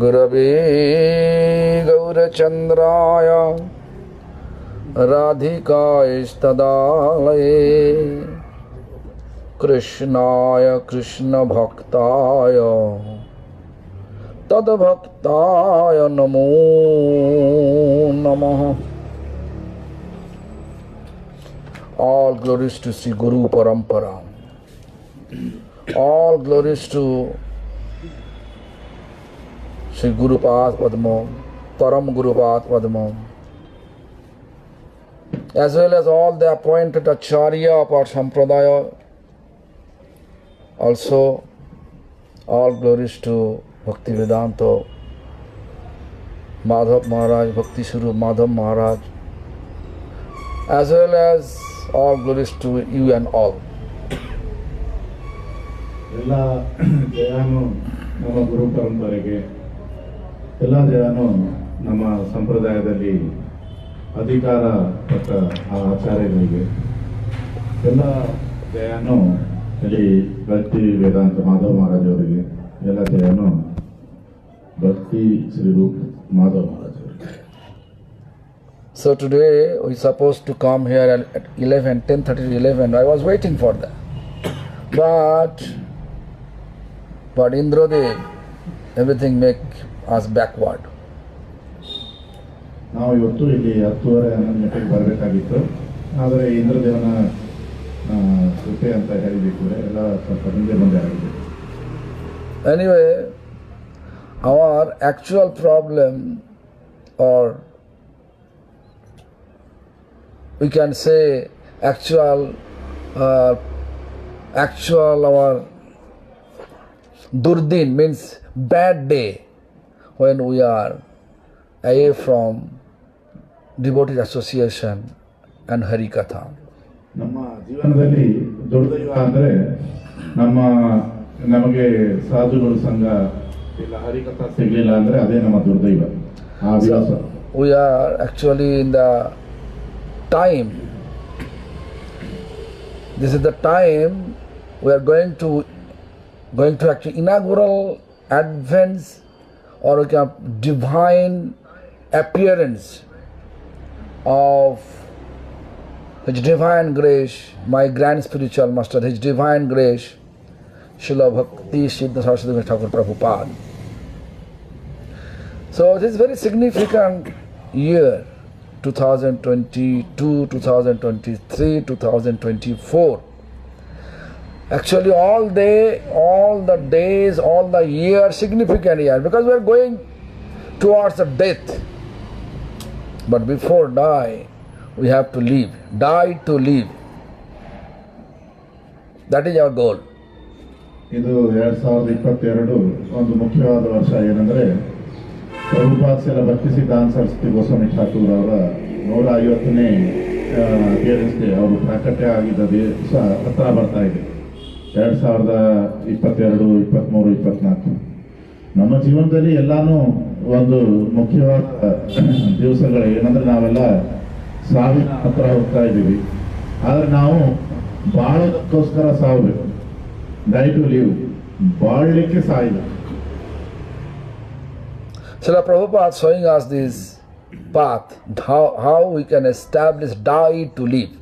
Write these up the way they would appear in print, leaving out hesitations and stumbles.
गुरवे गौरचन्द्राय राधिकायस्तदालये कृष्णाय कृष्णभक्ताय तद्भक्ताय नमो नमः. All glories to Sri Guru Parampara. All glories to Sri Guru Padma, Param Guru Padma, as well as all the appointed Acharya of our Sampradaya. Also, all glories to Bhaktivedanta Madhav Maharaj, Bhakti Swarup Madhav Maharaj, as well as all glories to you and all. ಎಲ್ಲ ಜಯನು ನಮ್ಮ ಗುರು ಪರಂಪರೆಗೆ, ಎಲ್ಲ ಜಯನು ನಮ್ಮ ಸಂಪ್ರದಾಯದಲ್ಲಿ ಅಧಿಕಾರ ಪಟ್ಟ ಆ ಆಚಾರ್ಯರಿಗೆ, ಎಲ್ಲ ಜಯನು ಇಲ್ಲಿ ಭಕ್ತಿ ವೇದಾಂತ ಮಾಧವ ಮಹಾರಾಜ್ ಅವರಿಗೆ, ಎಲ್ಲ ಜಯನು ಭಕ್ತಿ ಶ್ರೀ ರೂಪ್ ಮಾಧವ ಮಹಾರಾಜ್ ಅವರಿಗೆ. So today we supposed to come here at 11, 10:30 to 11. I was waiting for that. But Indradev, everything make us backward. ನಾವು ಇವತ್ತು ಇಲ್ಲಿ 10:30, 11 ಗಂಟೆಗೆ ಬರಬೇಕಾಗಿತ್ತು. ಆದರೆ ಇಂದ್ರದೇವನ ಕೃಪೆ ಅಂತ ಹೇಳಿದ್ದಕ್ಕೆ ಎಲ್ಲ ಸ್ವಲ್ಪ ಹಿಂದೆ ಮುಂದೆ ಆಗಿದೆ. Anyway, our actual problem, or we can say actual our Durdin means bad day when we are away from devotee association and Harikatha. ನಮ್ಮ ಜೀವನದಲ್ಲಿ ದುರ್ದೈವ ಅಂದರೆ ನಮಗೆ ಸಾಧುಗಳ ಸಂಘ ಇಲ್ಲ ಹರಿಕಥಾ ಸಿಗಲಿಲ್ಲ ಅಂದರೆ ಅದೇ ನಮ್ಮ ದುರ್ದೈವ. So, we are actually in the time. This is the time we are going to actually inaugural advance or divine appearance of His Divine Grace, my grand spiritual master, His Divine Grace, Srila Bhakti Siddha Saraswati Thakur Prabhupada. So it is very significant year, 2022, 2023, 2024. Actually all the days, all the year, significant year, because we are going towards the death. But before die, we have to live. Die to live. That is our goal. ಇದು 2022 ಒಂದು ಮುಖ್ಯವಾದ ವರ್ಷ. ಏನಂದ್ರೆ ಪ್ರಭುಪಾದ ಭಕ್ತಿ ಸಿದ್ಧಾಂತ ಸರಸ್ವತಿ ಗೋಸ್ವಾಮಿ ಠಾಕೂರ್ ಅವರ 150ನೇ ಅಪಿಯರೆನ್ಸ್ಗೆ ಅವರು ಪ್ರಾಕಟ್ಯ ಆಗಿದ್ದ ದಿವಸ ಹತ್ರ ಬರ್ತಾ ಇದೆ. 2022, 23, 24 ನಮ್ಮ ಜೀವನದಲ್ಲಿ ಎಲ್ಲಾನು ಒಂದು ಮುಖ್ಯವಾದ ದಿವಸಗಳು. ಏನಂದ್ರೆ ನಾವೆಲ್ಲ ಸಾವಿನ ಹತ್ರ ಹೋಗ್ತಾ ಇದ್ದೀವಿ. ಆದರೆ ನಾವು ಬಾಳೋದಕ್ಕೋಸ್ಕರ ಸಾವಬೇಕು. ಡೈ ಟು ಲಿವ್, ಬಾಳಲಿಕ್ಕೆ ಸಾಯಬೇಕು. Srila Prabhupada showing us this path, how we can establish die to live.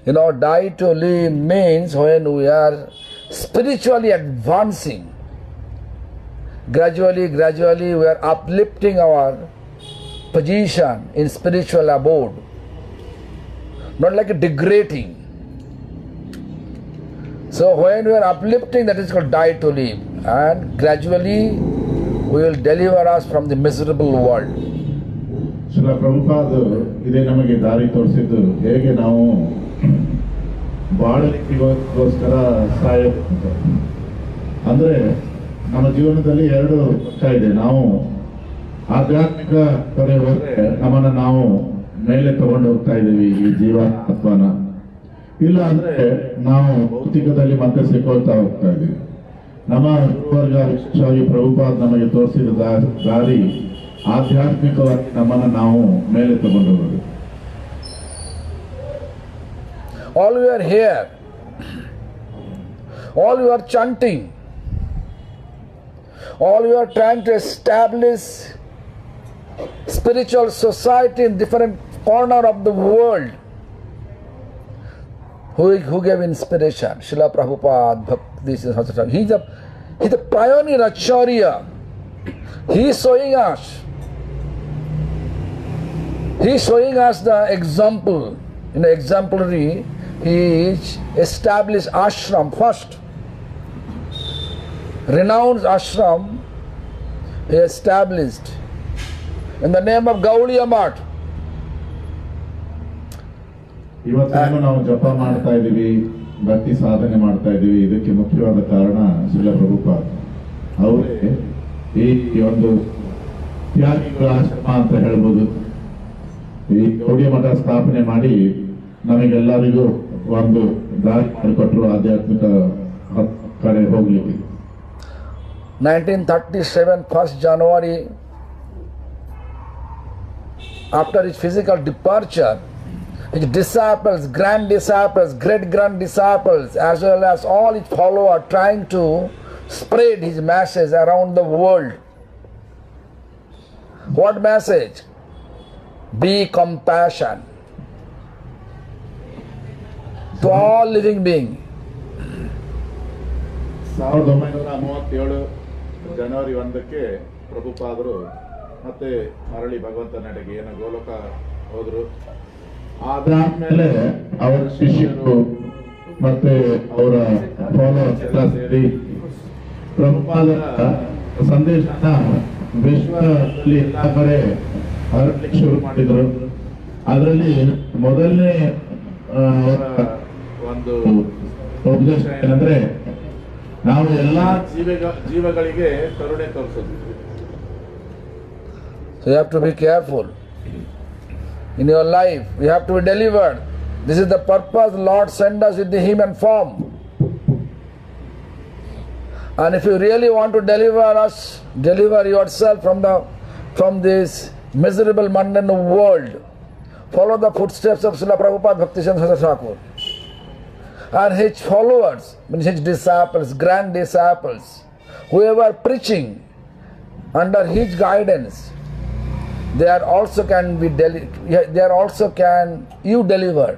You know, die to live means when we are spiritually advancing. Gradually we are uplifting our position in spiritual abode. Not like a degrading. So when we are uplifting, that is called die to live. And gradually we will deliver us from the miserable world. Srila Prabhupada ಇದೇ ನಮಗೆ ದಾರಿ ತೋರಿಸಿದ್ದು, ಹೇಗೆ ನಾವು ಬಾಳಲಿಕ್ಕೋಸ್ಕರ ಸಾಯಬೇಕು. ಅಂದರೆ ನಮ್ಮ ಜೀವನದಲ್ಲಿ 2 ಪಕ್ಷ ಇದೆ. ನಾವು ಆಧ್ಯಾತ್ಮಿಕ ಕಡೆ ಹೋದರೆ ನಮ್ಮನ್ನು ನಾವು ಮೇಲೆ ತಗೊಂಡು ಹೋಗ್ತಾ ಇದ್ದೀವಿ ಈ ಜೀವಾತ್ಮನ. ಇಲ್ಲ ಅಂದ್ರೆ ನಾವು ಭೌತಿಕದಲ್ಲಿ ಮತ್ತೆ ಸಿಕ್ಕೊಳ್ತಾ ಹೋಗ್ತಾ ಇದ್ದೀವಿ. ನಮ್ಮ ಗುರುವರ್ಗ ವಿಶೇಷವಾಗಿ ಪ್ರಭುಪಾದ ನಮಗೆ ತೋರಿಸಿದ ದಾರಿ ಆಧ್ಯಾತ್ಮಿಕವಾಗಿ ನಮ್ಮನ್ನು ನಾವು ಮೇಲೆ ತಗೊಂಡು ಹೋಗೋದು. All we are here all you are chanting, all you are trying to establish spiritual society in different corner of the world. Who gave inspiration? Srila Prabhupada, Bhakti. He's a pioneer Acharya. He is showing us. He is showing us the example. In the exemplary, he established ashram first. Renowned ashram he established in the name of Gaudiya Math. ಇವತ್ತೇನು ನಾವು ಜಪ ಮಾಡ್ತಾ ಇದ್ದೀವಿ, ಭಕ್ತಿ ಸಾಧನೆ ಮಾಡ್ತಾ ಇದ್ದೀವಿ, ಇದಕ್ಕೆ ಮುಖ್ಯವಾದ ಕಾರಣ ಶ್ರೀಲ ಪ್ರಭುಪಾದ ಅವರೇ ಈ ಒಂದು ತ್ಯಾಗಿಗಳ ಆಶ್ರಮ ಅಂತ ಹೇಳ್ಬೋದು. ಈ ಗೌಡಿಯ ಮಠ ಸ್ಥಾಪನೆ ಮಾಡಿ ನಮಗೆಲ್ಲರಿಗೂ ಒಂದು ದಾರಿ ಮಾಡಿಕೊಟ್ರು ಆಧ್ಯಾತ್ಮಿಕ ಕಡೆ ಹೋಗ್ಲಿಕ್ಕೆ. 1937, 1st January, after his physical departure, his disciples, grand disciples, great grand disciples, as well as all his followers, trying to spread his message around the world. What message? Be compassion to all living beings. 1937 ಜನವರಿ 1ಕ್ಕೆ ಪ್ರಭುಪಾದರು ಮತ್ತೆ ಮರಳಿ ಭಗವಂತ ನಡೆಗೆ ಏನು ಗೋಲೋಕ ಹೋದ್ರು. ಅದಾದ್ಮೇಲೆ ಅವರ ಶಿಷ್ಯರು ಮತ್ತೆ ಅವರ ಫಾಲೋವರ್ಸ್ ಎಲ್ಲ ಸೇರಿ ಪ್ರಭುಪಾದರ ಸಂದೇಶನ ವಿಶ್ವದಲ್ಲಿ ಎಲ್ಲ ಕಡೆ ಹರಡ್ಲಿಕ್ಕೆ ಶುರು ಮಾಡಿದ್ರು. ಅದರಲ್ಲಿ ಮೊದಲನೇ ಅವರ ಒಂದು ಉದ್ದೇಶ ಏನಂದ್ರೆ ನಾವು ಎಲ್ಲಾ ಜೀವಗಳಿಗೆ ಕರುಣೆ ತೋರಿಸೋದು. So you have to be careful. In your life, you have to be delivered. This is the purpose Lord sent us in the human form. And if you really want to deliver us, deliver yourself from this miserable mundane world, follow the footsteps of Srila Prabhupada Bhaktisiddhanta Thakur and his followers, his disciples, grand disciples, whoever preaching under his guidance, they are also can you deliver.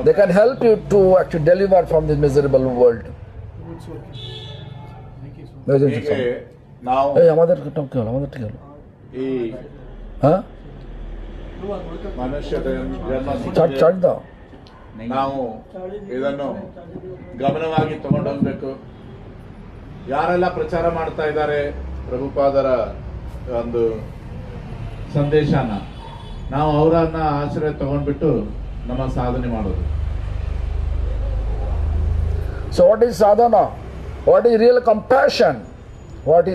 They can help you to actually deliver from this miserable world. ನಾವು ಇದನ್ನು ಗಮನವಾಗಿ ತಗೊಂಡೋಗ್ಬೇಕು. ಯಾರೆಲ್ಲ ಪ್ರಚಾರ ಮಾಡ್ತಾ ಇದ್ದಾರೆ ಪ್ರಭುಪಾದರ ಒಂದು ಸಂದೇಶನ, ನಾವು ಅವರನ್ನ ಆಶ್ರಯ ತಗೊಂಡ್ಬಿಟ್ಟು ನಮ್ಮ ಸಾಧನೆ ಮಾಡೋದು. So what is sadhana? What is real compassion? What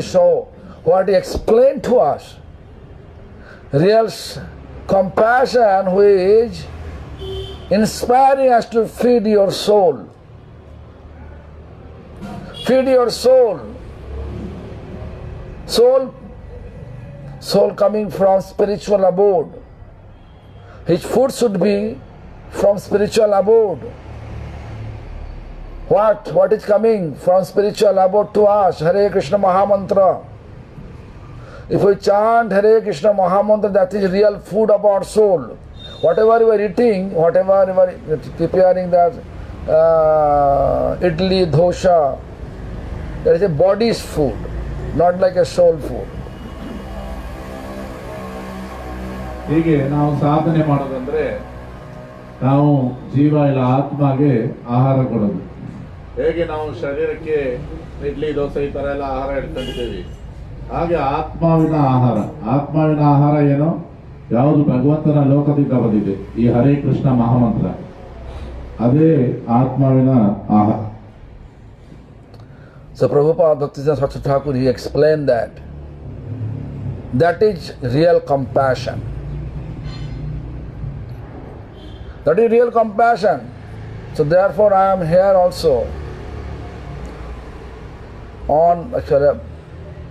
he explained to us? Real compassion which inspiring us to feed your soul. Feed your soul. Soul coming from spiritual abode. His food should be from spiritual abode. What is coming from spiritual abode to us? Hare Krishna Mahamantra. If we chant Hare Krishna Mahamantra, that is real food of our soul. Whatever you are eating, whatever you are preparing, that idli, dosha, that is a body's food, not like a soul food. ಹೀಗೆ ನಾವು ಸಾಧನೆ ಮಾಡೋದಂದ್ರೆ ನಾವು ಜೀವ ಇಲ್ಲ ಆತ್ಮಗೆ ಆಹಾರ ಕೊಡೋದು. ಹೇಗೆ ನಾವು ಶರೀರಕ್ಕೆ ಇಡ್ಲಿ ದೋಸೆ ಈ ತರ ಎಲ್ಲ ಆಹಾರ ಇಟ್ಕೊಂಡಿದ್ದೇವೆ, ಹಾಗೆ ಆತ್ಮಾವಿನ ಆಹಾರ ಏನೋ ಯಾವುದು ಭಗವಂತನ ಲೋಕದಿಂದ ಬಂದಿದೆ, ಈ ಹರೇ ಕೃಷ್ಣ ಮಹಾಮಂತ್ರ, ಅದೇ ಆತ್ಮಾವಿನ ಆಹಾರ. So Prabhupada Bhaktisiddhanta Thakur, he explained that is real compassion. That is real compassion. So therefore I am here also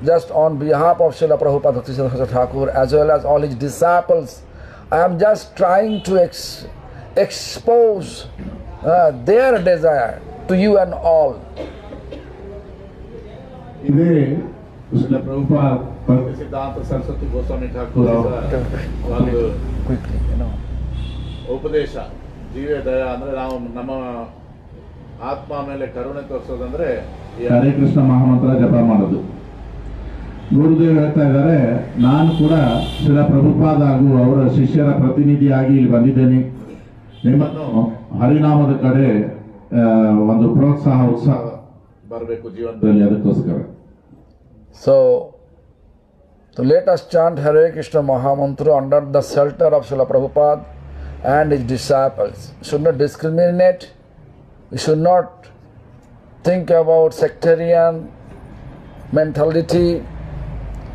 just on behalf of Srila Prabhupada Bhaktisiddhanta Thakur as well as all his disciples. I am just trying to expose their desire to you and all. ಇದೇ ಶ್ರೀಲ ಪ್ರಭುಪಾದ್ ಭಕ್ತಿ ಸಿದ್ಧಾಂತ ಸರಸ್ವತಿ ಗೋಸ್ವಾಮಿ ಠಾಕೂರ್ ಅವರ ಒಂದು Quickly, you know. ಉಪದೇಶ ಜೀವೇ ದಯ ಅಂದ್ರೆ ನಾವು ನಮ್ಮ ಆತ್ಮ ಮೇಲೆ ಕರುಣೆ ತೋರಿಸೋದಂದ್ರೆ ಈ ಹರೇ ಕೃಷ್ಣ ಮಹಾಮಂತ್ರ ಜಪ ಮಾಡೋದು. ಗುರುದೇವ್ ಹೇಳ್ತಾ ಇದ್ದಾರೆ, ನಾನು ಕೂಡ ಶ್ರೀಲ ಪ್ರಭುಪಾದ ಹಾಗೂ ಅವರ ಶಿಷ್ಯರ ಪ್ರತಿನಿಧಿಯಾಗಿ ಇಲ್ಲಿ ಬಂದಿದ್ದೇನೆ. ನಿಮ್ಮನ್ನು ಹರಿನಾಮದ ಕಡೆ ಒಂದು ಪ್ರೋತ್ಸಾಹ ಉತ್ಸಾಹ ಬರಬೇಕು ಜೀವನದಲ್ಲಿ, ಅದಕ್ಕೋಸ್ಕರ. So let us chant Hare Krishna Mahamantra under the shelter of Srila Prabhupada and his disciples. We should not discriminate. We should not think about sectarian mentality.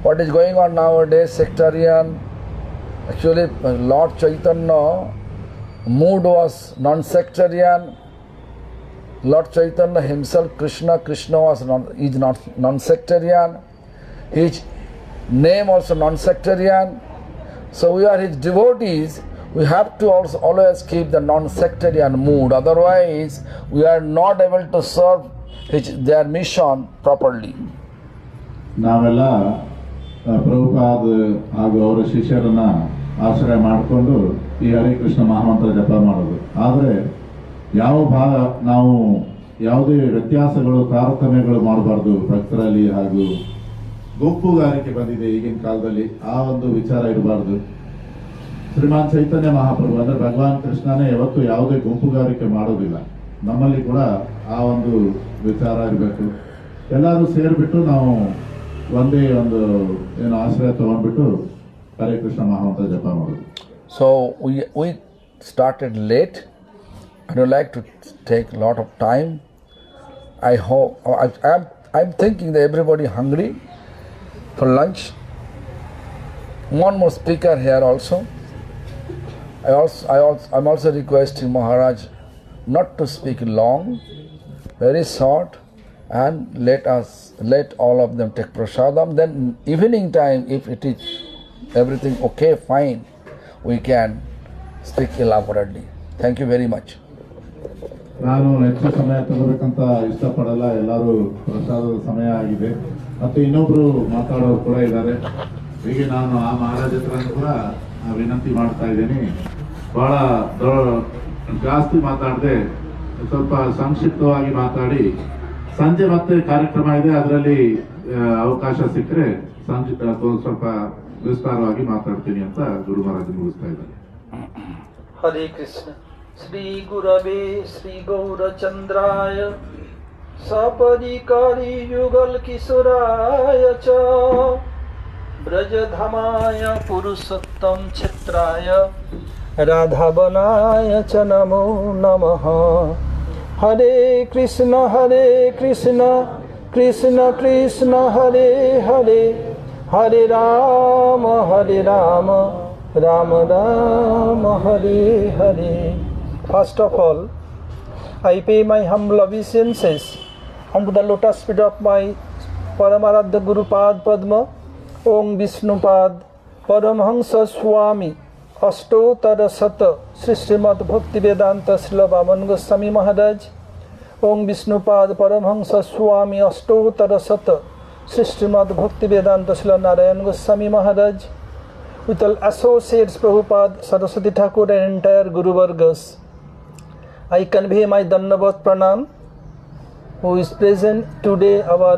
What is going on nowadays, sectarian. Actually, Lord Chaitanya mood was non-sectarian. Lord Chaitanya himself, Krishna is not non-sectarian. His name also non-sectarian. So we are his devotees. We have to also always keep the non-sectarian mood. Otherwise, we are not able to serve their mission properly. ನಾವೆಲ್ಲ ಪ್ರಭುಪಾದ ಹಾಗೂ ಅವರ ಶಿಷ್ಯರನ್ನ ಆಶ್ರಯ ಮಾಡಿಕೊಂಡು ಈ ಹರೇ ಕೃಷ್ಣ ಮಹಾಮಂತ್ರ ಜಪ ಮಾಡೋದು. ಆದರೆ ನಾವು ಯಾವುದೇ ವ್ಯತ್ಯಾಸಗಳು ತಾರತಮ್ಯಗಳು ಮಾಡಬಾರ್ದು ಭಕ್ತರಲ್ಲಿ. ಹಾಗೂ ಗುಂಪುಗಾರಿಕೆ ಬಂದಿದೆ ಈಗಿನ ಕಾಲದಲ್ಲಿ, ಆ ಒಂದು ವಿಚಾರ ಇರಬಾರ್ದು. ಶ್ರೀಮಾನ್ ಚೈತನ್ಯ ಮಹಾಪ್ರಭು ಅಂದ್ರೆ ಭಗವಾನ್ ಕೃಷ್ಣನೇ ಯಾವತ್ತು ಯಾವುದೇ ಗುಂಪುಗಾರಿಕೆ ಮಾಡೋದಿಲ್ಲ. ನಮ್ಮಲ್ಲಿ ಕೂಡ ಆ ಒಂದು ವಿಚಾರ ಇರಬೇಕು. ಎಲ್ಲರೂ ಸೇರಿಬಿಟ್ಟು ನಾವು ಒಂದೇ ಒಂದು ಏನು ಆಶ್ರಯ ತಗೊಂಡ್ಬಿಟ್ಟು ಹರೇ ಕೃಷ್ಣ ಮಹಾಮಂತ್ರ ಜಪ ಮಾಡೋದು. So we started late. I don't like to take a lot of time. I hope I'm thinking that everybody hungry for lunch. One more speaker here also. I'm also requesting Maharaj not to speak long, very short, and let all of them take prasadam. Then evening time, if it is everything okay, fine, we can speak elaborately. Thank you very much. ನಾನು ಹೆಚ್ಚು ಸಮಯ ತಗೋಬೇಕಂತ ಇಷ್ಟಪಡಲ್ಲ. ಎಲ್ಲರೂ ಪ್ರಸಾದದ ಸಮಯ ಆಗಿದೆ. ಮತ್ತು ಇನ್ನೊಬ್ರು ಮಾತಾಡೋರು ಕೂಡ ಇದ್ದಾರೆ. ಹೀಗೆ ನಾನು ಆ ಮಹಾರಾಜ ಹತ್ರ ಕೂಡ ವಿನಂತಿ ಮಾಡ್ತಾ ಇದ್ದೀನಿ, ಬಹಳ ಜಾಸ್ತಿ ಮಾತಾಡದೆ ಸ್ವಲ್ಪ ಸಂಕ್ಷಿಪ್ತವಾಗಿ ಮಾತಾಡಿ, ಸಂಜೆ ಮತ್ತೆ ಕಾರ್ಯಕ್ರಮ ಇದೆ, ಅದರಲ್ಲಿ ಅವಕಾಶ ಸಿಕ್ಕರೆ ಸಂಜೆ ಸ್ವಲ್ಪ ವಿಸ್ತಾರವಾಗಿ ಮಾತಾಡ್ತೀನಿ ಅಂತ ಗುರು ಮಹಾರಾಜ್ ಮುಗಿಸ್ತಾ ಇದ್ದಾರೆ. हरे कृष्ण। श्री गुरवे श्री गौरचंद्राय सपरिकारी युगल किशोराय च ब्रजधामाय पुरुषोत्तम क्षेत्राय राधावनाय च नमो नमः। हरे कृष्ण कृष्ण कृष्ण हरे हरे, हरे Ram Ram Ram Hare Hare. First of all, I pay my humble obeisances unto the lotus feet of my Paramaradha Guru Pad Padma, Om Vishnupad Paramhansa Swami Ashtotara Sata Sri Srimad Bhakti Vedanta Srila Vaman Goswami Maharaj, Om Vishnupad Paramhansa Swami Ashtotara Sata Sri Srimad Bhakti Vedanta Srila Narayan Goswami Maharaj, with all associates Prabhupada, Saraswati Thakur and entire Guru Vargas. I convey my Dandavat Pranam, who is present today, our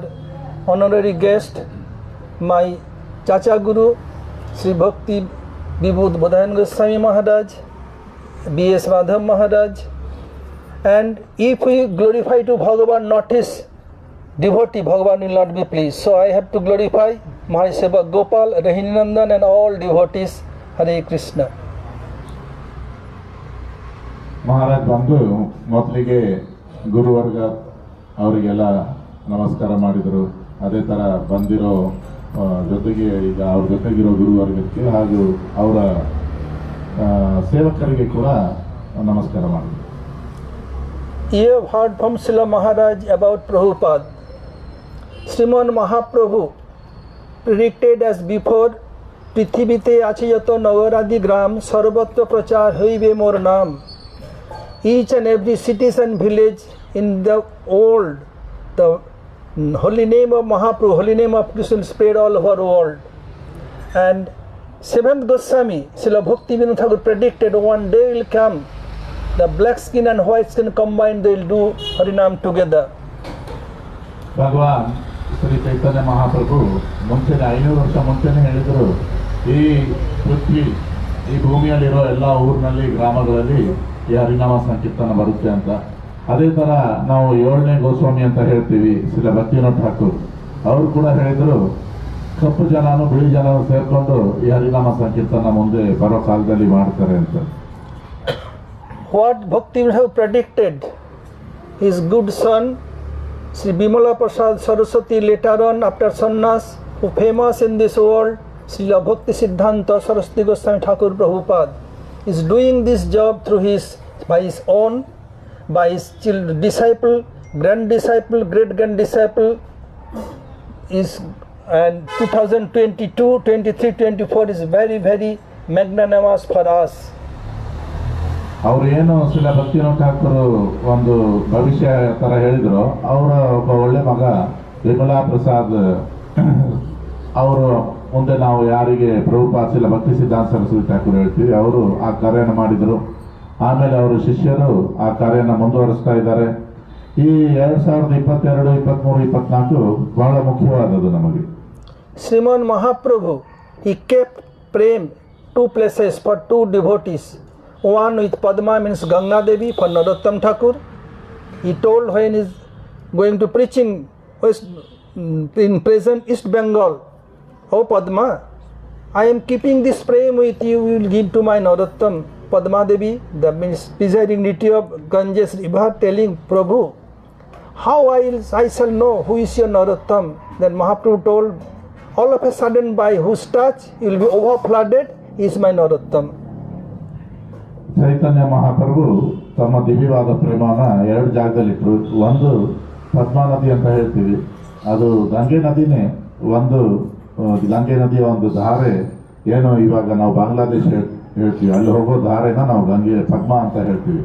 honorary guest, my Chacha Guru, Sri Bhakti Vibhud Bodhayan Goswami Maharaj, B.S. Madhav Maharaj. And if we glorify to Bhagavan, not his devotee, Bhagavan will not be pleased. So I have to glorify Mahaseva Gopal, Rahinandan and all devotees. Hare Krishna. Maharaj ಬಂದು ಮೊದಲಿಗೆ ಗುರುವರ್ಗ ಅವರಿಗೆಲ್ಲ ನಮಸ್ಕಾರ ಮಾಡಿದರು. ಅದೇ ಥರ ಬಂದಿರೋ ಜೊತೆಗೆ ಈಗ ಅವ್ರ ಜೊತೆಗಿರೋ ಗುರುವರ್ಗಕ್ಕೆ ಹಾಗೂ ಅವರ ಸೇವಕರಿಗೆ ಕೂಡ ನಮಸ್ಕಾರ ಮಾಡಿದರು. You have heard from Srila Maharaj about Prabhupada. Sriman Mahaprabhu predicted as before, পৃথিবীতে আছে যত নগরাদি গ্রাম সর্বত্র প্রচার হইবে মোর নাম। each and every cities and village in the world, the holy name of Mahaprabhu, holy name of Krishna will spread all over the world. And seventh Goswami, Srila Bhaktivinoda Thakur predicted one day will come, the black skin and white skin combined, they will do Harinam together. ಭಗವಾನ್ ಶ್ರೀ ಚೈತನ್ಯ ಮಹಾಪ್ರಭು ಮುಂಚೆನೆ 500 ವರ್ಷ ಮುಂಚೆನೆ ಹೇಳಿದರು, ಈ ಪೃಥ್ವಿ, ಈ ಭೂಮಿಯಲ್ಲಿರೋ ಎಲ್ಲ ಊರಿನಲ್ಲಿ ಗ್ರಾಮಗಳಲ್ಲಿ ಈ ಹರಿನಾಮ ಸಂಕೀರ್ತನ ಬರುತ್ತೆ ಅಂತ. ಅದೇ ಥರ ನಾವು 7ನೇ ಗೋಸ್ವಾಮಿ ಅಂತ ಹೇಳ್ತೀವಿ, ಶ್ರೀಲ ಭಕ್ತಿವಿನೋದ ಠಾಕೂರ್ ಅವರು ಕೂಡ ಹೇಳಿದರು, ಕಪ್ಪು ಜನನು ಬಿಳಿ ಜನನು ಸೇರ್ಕೊಂಡು ಈ ಹರಿನಾಮ ಸಂಕೀರ್ತನ ಮುಂದೆ ಬರೋ ಕಾಲದಲ್ಲಿ ಮಾಡ್ತಾರೆ ಅಂತ. What Bhaktivinoda predicted, his good son Sri Bimala Prasad Saraswati, later on after sannyas, who famous in this world, Srila Bhakti Siddhanta Saraswati Goswami Thakur Prabhupada, is doing this job through by his own, by his disciple, grand disciple, great grand disciple, is, and 2022, 23, 24 is very, very magnanimous for us. ಅವ್ರು ಏನು ಶ್ರೀಲ ಭಕ್ತಿವಿನೋದ ಠಾಕೂರ್ ಒಂದು ಭವಿಷ್ಯ ಥರ ಹೇಳಿದ್ರು, ಅವರ ಒಬ್ಬ ಒಳ್ಳೆ ಮಗ ವಿಮಲಾ ಪ್ರಸಾದ್ ಅವರು ಮುಂದೆ ನಾವು ಯಾರಿಗೆ ಪ್ರಭುಪಾದ ಶ್ರೀಲ ಭಕ್ತಿ ಸಿದ್ಧಾಂತ ಸರಸ್ವತಿ ಠಾಕೂರ್ ಹೇಳ್ತೀವಿ, ಅವರು ಆ ಕಾರ್ಯನ ಮಾಡಿದರು. ಆಮೇಲೆ ಅವರು ಶಿಷ್ಯರು ಆ ಕಾರ್ಯನ ಮುಂದುವರಿಸ್ತಾ ಇದ್ದಾರೆ. ಈ 2022, 23, 24 ಬಹಳ ಮುಖ್ಯವಾದದ್ದು ನಮಗೆ. Sriman Mahaprabhu, he kept prem 2 places for 2 devotees. One with Padma, means Ganga Devi, for Narottam Thakur. He told when he is going to preaching in present East Bengal, "Oh Padma, I am keeping this prem with you, you will give to my Narottam." Padma Devi, the means presiding deity of Ganges river, telling Prabhu, "How I shall know who is your Narottam?" Then Mahaprabhu told, all of a sudden by whose touch you will be over flooded, he is my Narottam. ಚೈತನ್ಯ ಮಹಾಪ್ರಭು ತಮ್ಮ ದಿವ್ಯವಾದ ಪ್ರೇಮನ 2 ಜಾಗದಲ್ಲಿಟ್ಟರು. ಒಂದು ಪದ್ಮಾ ನದಿ ಅಂತ ಹೇಳ್ತೀವಿ, ಅದು ಗಂಗೆ ನದಿನೇ. ಒಂದು ಗಂಗೆ ನದಿಯ ಒಂದು ಧಾರೆ, ಏನು ಇವಾಗ ನಾವು ಬಾಂಗ್ಲಾದೇಶ ಹೇಳ್ತೀವಿ, ಅಲ್ಲಿ ಹೋಗೋ ಧಾರೆನ ನಾವು ಗಂಗೆ ಪದ್ಮಾ ಅಂತ ಹೇಳ್ತೀವಿ.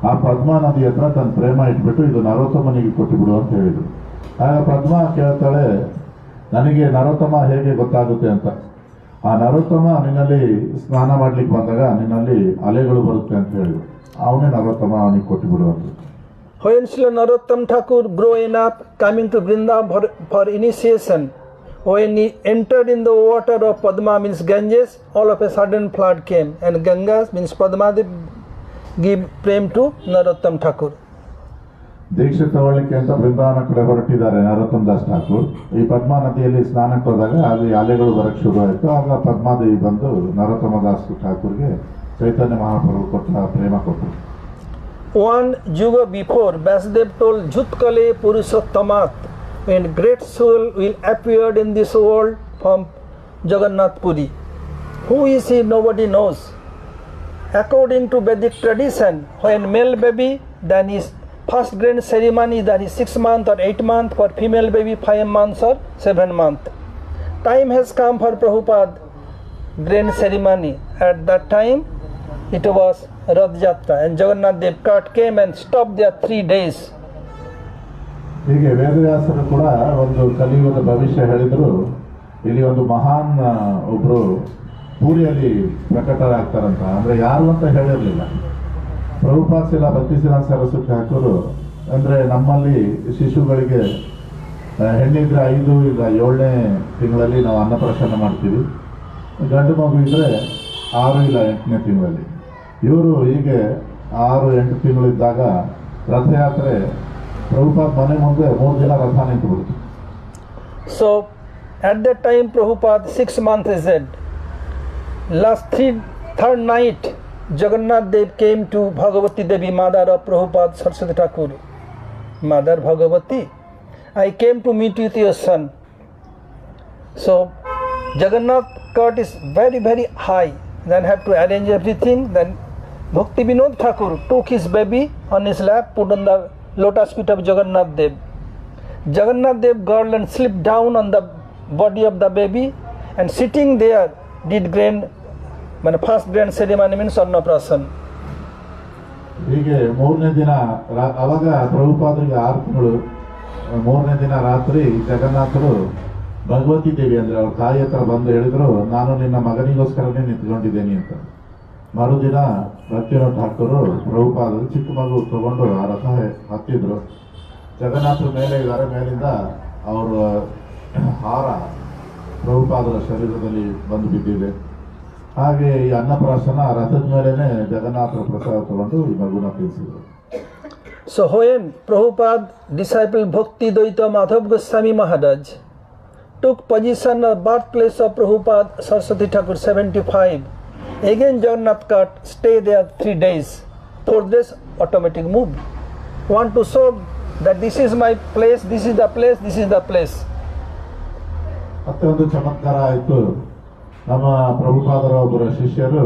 ಆ ಪದ್ಮಾ ನದಿ ಹತ್ರ ತನ್ನ ಪ್ರೇಮ ಇಟ್ಬಿಟ್ಟು ಇದು ನರೋತ್ತಮನಿಗೆ ಕೊಟ್ಟುಬಿಡು ಅಂತ ಹೇಳಿದರು. ಆಗ ಪದ್ಮಾ ಕೇಳ್ತಾಳೆ, ನನಗೆ ನರೋತ್ತಮ ಹೇಗೆ ಗೊತ್ತಾಗುತ್ತೆ ಅಂತ. ಆ ನರೋತ್ತಮ ನಿನ್ನಲ್ಲಿ ಸ್ನಾನ ಮಾಡ್ಲಿಕ್ಕೆ ಬಂದಾಗ ನಿನ್ನಲ್ಲಿ ಅಲೆಗಳು ಬರುತ್ತೆ ಅಂತ ಹೇಳಿದ್ರು. ಅವನೇ ನರೋತ್ತಮ, ಅವನಿಗೆ ಕೊಟ್ಟುಬಿಡು ಅಂತ. When Srila Narottam Thakur growing up, coming to Vrindavan for initiation, when he entered in the water of Padma, means Ganges, all of a sudden flood came, and Ganga, means Padma, give prem to Narottam Thakur. ದೀಕ್ಷೆ ತಗೊಳ್ಳಿಕ್ಕೆ ಅಂತ ಬೃಂದಾವನ ಕಡೆ ಹೊರಟಿದ್ದಾರೆ ನರೋತ್ತಮ್ ದಾಸ್ ಠಾಕೂರ್. ಈ ಪದ್ಮಾ ನದಿಯಲ್ಲಿ ಸ್ನಾನಕ್ಕೆ ಹೋದಾಗ ಅಲ್ಲಿ ಅಲೆಗಳು ಬರಕ್ಕೆ ಶುರು ಆಯಿತು. ಆಗ ಪದ್ಮಾದೇವಿ ಬಂದು ನರೋತ್ತಮ ದಾಸ್ ಠಾಕೂರ್ಗೆ ಚೈತನ್ಯ ಮಹಾಪ್ರಭು ಕೊಟ್ಟ ಪ್ರೇಮ ಕೊಟ್ಟರು. One yuga before, Vasudev told Jutkale Purushottamat, when great soul will appear in this world from Jagannath Puri. Who is he? Nobody knows. According to Vedic tradition, when male baby, then his first grand ceremony, that is 6 months or 8 months, for female baby 5 months or 7 months. Time has come for Prabhupada grand ceremony. At that time it was Rath Yatra, and Jagannath Dev cart came and stopped there 3 days. ಹೀಗೆ ವೇದವ್ಯಾಸರು ಕೂಡ ಒಂದು ಕಲಿಯುಗದ ಭವಿಷ್ಯ ಹೇಳಿದರು. ಇಲ್ಲಿ ಒಂದು ಮಹಾನ್ ಒಬ್ರು ಪೂರಿಯಲ್ಲಿ ಪ್ರಕಟರಾಗ್ತಾರಂತ. ಅಂದರೆ ಯಾರು ಅಂತ ಹೇಳಿರಲಿಲ್ಲ. ಪ್ರಭುಪಾದ ಶ್ರೀಲ ಭಕ್ತಿ ಸಿದ್ಧಾಂತ ಸರಸ್ವತಿ ಠಾಕೂರು ಅಂದರೆ ನಮ್ಮಲ್ಲಿ ಶಿಶುಗಳಿಗೆ ಹೆಣ್ಣಿದ್ರೆ 5 ಇಲ್ಲ 7ನೇ ತಿಂಗಳಲ್ಲಿ ನಾವು ಅನ್ನಪ್ರಾಶನ ಮಾಡ್ತೀವಿ. ಗಂಡು ಮಗು ಇದ್ದರೆ 6 ಇಲ್ಲ 8ನೇ ತಿಂಗಳಲ್ಲಿ. ಇವರು ಹೀಗೆ 6-8 ತಿಂಗಳಿದ್ದಾಗ ರಥಯಾತ್ರೆ ಪ್ರಭುಪಾದ ಮನೆ ಮುಂದೆ 3 ದಿನ ರಥ ನಿಂತುಬಿಡ್ತು. So at that time Prabhupada 6 months is dead. Third night Jagannath Dev came to Bhagavati Devi, mother of Prabhupada Saraswati Thakur. Mother Bhagavati, I came to meet with your son. So Jagannath cart is very, very high. Then have to arrange everything. Then Bhaktivinoda Thakur took his baby on his lap, put on the lotus feet of Jagannath Dev. Jagannath Dev girl and slipped down on the body of the baby, and sitting there did first grand ceremony, means Annaprasana. ಹೀಗೆ ಮೂರನೇ ದಿನ ಅವಾಗ ಪ್ರಭುಪಾದರಿಗೆ 6 ತಿಂಗಳು. ಮೂರನೇ ದಿನ ರಾತ್ರಿ ಜಗನ್ನಾಥರು ಭಗವತಿ ದೇವಿ ಅಂದ್ರೆ ಅವ್ರ ತಾಯಿ ಹತ್ರ ಬಂದು ಹೇಳಿದ್ರು, ನಾನು ನಿನ್ನ ಮಗನಿಗೋಸ್ಕರನೇ ನಿಂತ್ಕೊಂಡಿದ್ದೇನೆ ಅಂತ. ಮರುದಿನ ಭಕ್ತಿನಾಥ್ ಠಾಕೂರು ಪ್ರಭುಪಾದರು ಚಿಕ್ಕ ಮಗು ತಗೊಂಡು ಆ ರಥ ಹತ್ತಿದ್ರು. ಜಗನ್ನಾಥರ ಮೇಲೆ ಇದ್ದಾರೆ, ಮೇಲಿಂದ ಅವರ ಹಾರ ಪ್ರಭುಪಾದರ ಶರೀರದಲ್ಲಿ ಬಂದು ಬಿದ್ದಿದೆ. ಹಾಗೆ ಈ ಅನ್ನಪ್ರಾಶನ ರಥದ ಮೇಲೇನೆ ಜಗನ್ನಾಥರ ಪ್ರಸಾದ ತಗೊಂಡು ಈ ಮಗುನ ತಿನ್ಸಿದ್ರು. So when Prabhupada disciple Bhakti Dvaita Madhav Goswami Maharaj took position of birthplace of Prabhupada Saraswati Thakur 75, again Jagannath cart stay there 3 days. 4th days automatic move. Want to show that this is my place, this is the place, this is the place. ಮತ್ತೆ ಒಂದು ಚಮತ್ಕಾರ ಆಯಿತು. ನಮ್ಮ ಪ್ರಭುಪಾದರ ಒಬ್ಬರ ಶಿಷ್ಯರು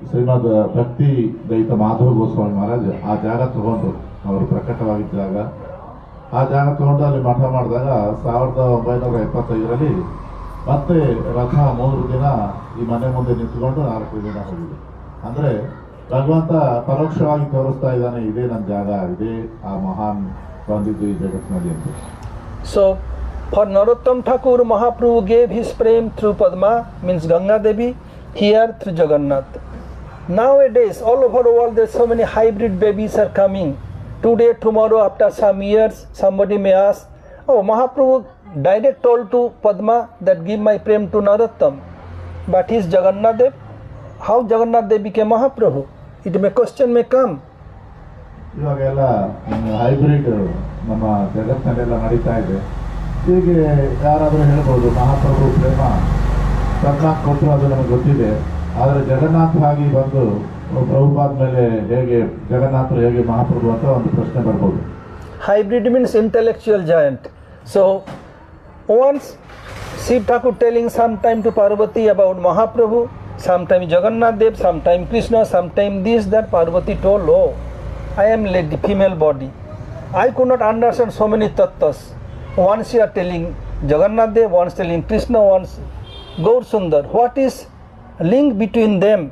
ಶ್ರೀಮದ್ ಭಕ್ತಿ ದೈತ ಮಾಧವ ಗೋಸ್ವಾಮಿ ಮಹಾರಾಜ್ ಆ ಜಾಗ ತಗೊಂಡ್ರು. ಅವರು ಪ್ರಕಟವಾಗಿದ್ದ ಜಾಗ, ಆ ಜಾಗ ತಗೊಂಡು ಅಲ್ಲಿ ಮಠ ಮಾಡಿದಾಗ 1975ರಲ್ಲಿ ಮತ್ತೆ ರಥ 3 ದಿನ ಈ ಮನೆ ಮುಂದೆ ನಿಂತ್ಕೊಂಡು 4 ದಿನ ಹೋಗಿದೆ. ಅಂದ್ರೆ ಭಗವಂತ ಪರೋಕ್ಷವಾಗಿ ತೋರಿಸ್ತಾ ಇದ್ದಾನೆ, ಇದೇ ನನ್ನ ಜಾಗ, ಇದೇ ಆ ಮಹಾನ್ ಬಂದಿದ್ದು ಈ ಜಗತ್ತಿನಲ್ಲಿ ಅಂತ. So for Narottam Thakur, Mahaprabhu gave his prem through Padma, means Ganga Devi, here through Jagannath. Nowadays all over the world there are so many hybrid babies are coming. Today, tomorrow, after some years, somebody may ask, oh, Mahaprabhu direct told to Padma that give my prem to Narottam. But he is Jagannath Dev. How Jagannath Dev became Mahaprabhu? It may question may come. ಇವಾಗೆಲ್ಲ hybrid ನಮ್ಮ ಜಗತ್ತಿನಲ್ಲೆಲ್ಲ ನಡೀತಾ ಇದೆ. ಹೀಗೆ ಯಾರಾದರೂ ಹೇಳ್ಬೋದು ಮಹಾಪ್ರಭು ಪ್ರೇಮ ಪದ್ಮಾಕ್ ಕೊಟ್ಟರು, ಅದು ನಮಗೆ ಗೊತ್ತಿದೆ. ಆದರೆ ಜಗನ್ನಾಥ ಆಗಿ ಬಂದು ಪ್ರಭುಪಾದ ಮೇಲೆ ಹೇಗೆ ಜಗನ್ನಾಥರು ಹೇಗೆ ಮಹಾಪ್ರಭು ಅಂತ ಒಂದು ಪ್ರಶ್ನೆ ಬರ್ಬೋದು. Hybrid means intellectual giant. So once Shiv Thakur telling sometime to Parvati about Mahaprabhu, sometime Jagannath Dev, sometime Krishna, sometime this, that. Parvati told, oh, I am lady, female body. I could not understand so many tattvas. Once you are telling Jagannath Dev, once telling Krishna, once Gaur Sundar. What is link between them?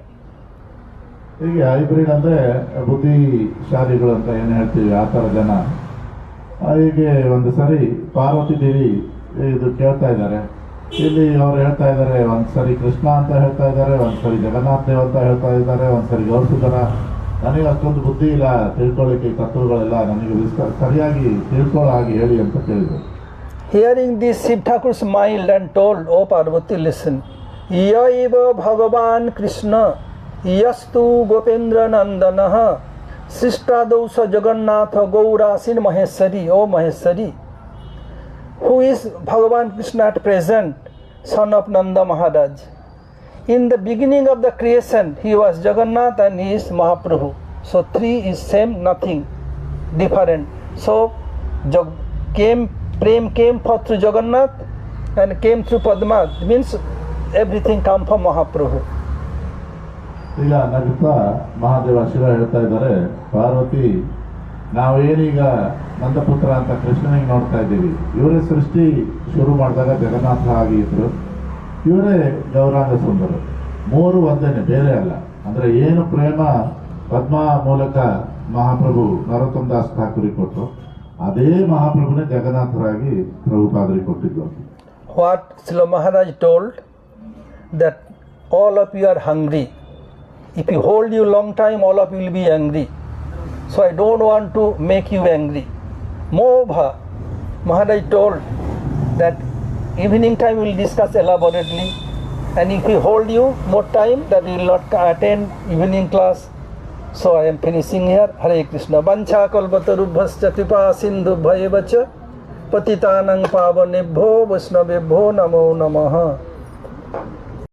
ಹೀಗೆ hybrid ಅಂದರೆ ಬುದ್ಧಿಶಾಲಿಗಳು ಅಂತ ಏನು ಹೇಳ್ತೀವಿ, ಆ ಥರ ಜನ. ಹೀಗೆ ಒಂದು ಸರಿ ಪಾರ್ವತಿ ದೇವಿ ಇದು ಕೇಳ್ತಾ ಇದ್ದಾರೆ. ಇಲ್ಲಿ ಅವ್ರು ಹೇಳ್ತಾ ಇದ್ದಾರೆ, ಒಂದ್ಸರಿ ಕೃಷ್ಣ ಅಂತ ಹೇಳ್ತಾ ಇದ್ದಾರೆ, ಒಂದ್ಸರಿ ಜಗನ್ನಾಥ ದೇವ್ ಅಂತ ಹೇಳ್ತಾ ಇದ್ದಾರೆ, ಒಂದ್ಸರಿ ಗೌರಸುಂದರ. ನನಗೆ ಅಷ್ಟೊಂದು ಬುದ್ಧಿ ಇಲ್ಲ ತಿಳ್ಕೊಳ್ಳಿಕ್ಕೆ, ತತ್ವಗಳೆಲ್ಲ ನನಗೆ ಸರಿಯಾಗಿ ತಿಳ್ಕೊಳ್ಳೋ ಹಾಗೆ ಹೇಳಿ ಅಂತ ಕೇಳಿದ್ರು. Hearing this, Shiv Thakur smiled and told, oh Parvati, listen. Yaiva Bhagavan Krishna Yastu Gopendra Nandanaha Sistadausa Jagannatha Gaurasin Maheshwari, O Maheshwari. Who is Bhagavan Krishna at present, son of Nanda Maharaj? In the beginning of the creation, he was Jagannath and he is Mahaprabhu. So 3 is same, nothing different. So Prem came through Jagannath and came through Padma. Means everything come from Mahaprabhu. ಈಗ ನಗುತ್ತಾ ಮಹಾದೇವ ಶಿವ ಹೇಳ್ತಾ ಇದ್ದಾರೆ, ಪಾರ್ವತಿ ನಾವೇನೀಗ ನಂದಪುತ್ರ ಅಂತ ಕೃಷ್ಣನಿಗೆ ನೋಡ್ತಾ ಇದ್ದೀವಿ. ಇವರೇ ಸೃಷ್ಟಿ ಶುರು ಮಾಡಿದಾಗ ಜಗನ್ನಾಥ ಆಗಿ ಇದ್ರು, ಇವರೇ ಗೌರಾಂಗ ಸುಂದರು. 3 ಒಂದೇನೆ, ಬೇರೆ ಅಲ್ಲ. ಅಂದ್ರೆ ಏನು ಪ್ರೇಮ ಪದ್ಮಾ ಮೂಲಕ ಮಹಾಪ್ರಭು ನರೋತ್ತಮ ದಾಸ್ ಠಾಕೂರಿಗೆ ಕೊಟ್ಟರು, ಅದೇ ಮಹಾಪ್ರಭುನೇ ಜಗನ್ನಾಥರಾಗಿ ಪ್ರಭುಪಾದರಿಗೆ ಕೊಟ್ಟಿದ್ರು. What Srila Maharaj told, that all of you are hungry. If you hold you long time, all of you will be angry. So I don't want to make you angry. Mobha, Maharaj told that evening time we will discuss elaborately, and if we hold you more time, that we will not attend evening class. So I am finishing here. Hare Krishna. Vancha kalpatarubhascha kripa sindhu bhayevacha patitanang pavanebho vaishnavebho namo namaha.